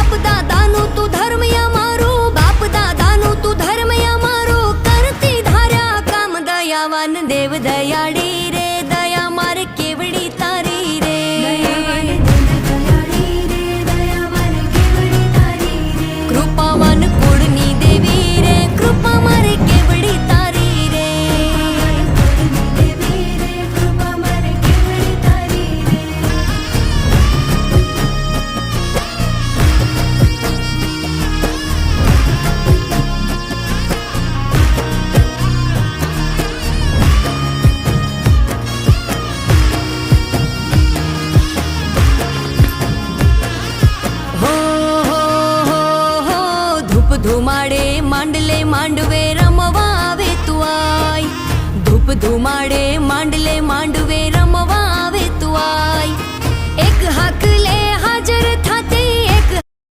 બાપ દાદાનું તું ધર્મ અમારું, બાપ દાદાનું તું ધર્મ અમારું, કરતી ધાર્યા કામ દયાવાન દેવ દયાળી રે, દયા મારે કેવડી તારી રે, કૃપાવાન કુળની દેવી રે, કૃપા મારે કેવડી તારી રે, ધુમાડે માંડલે માંડવે રમવા આવે તું આય, ધૂપ ધુમાડે માંડલે માંડવે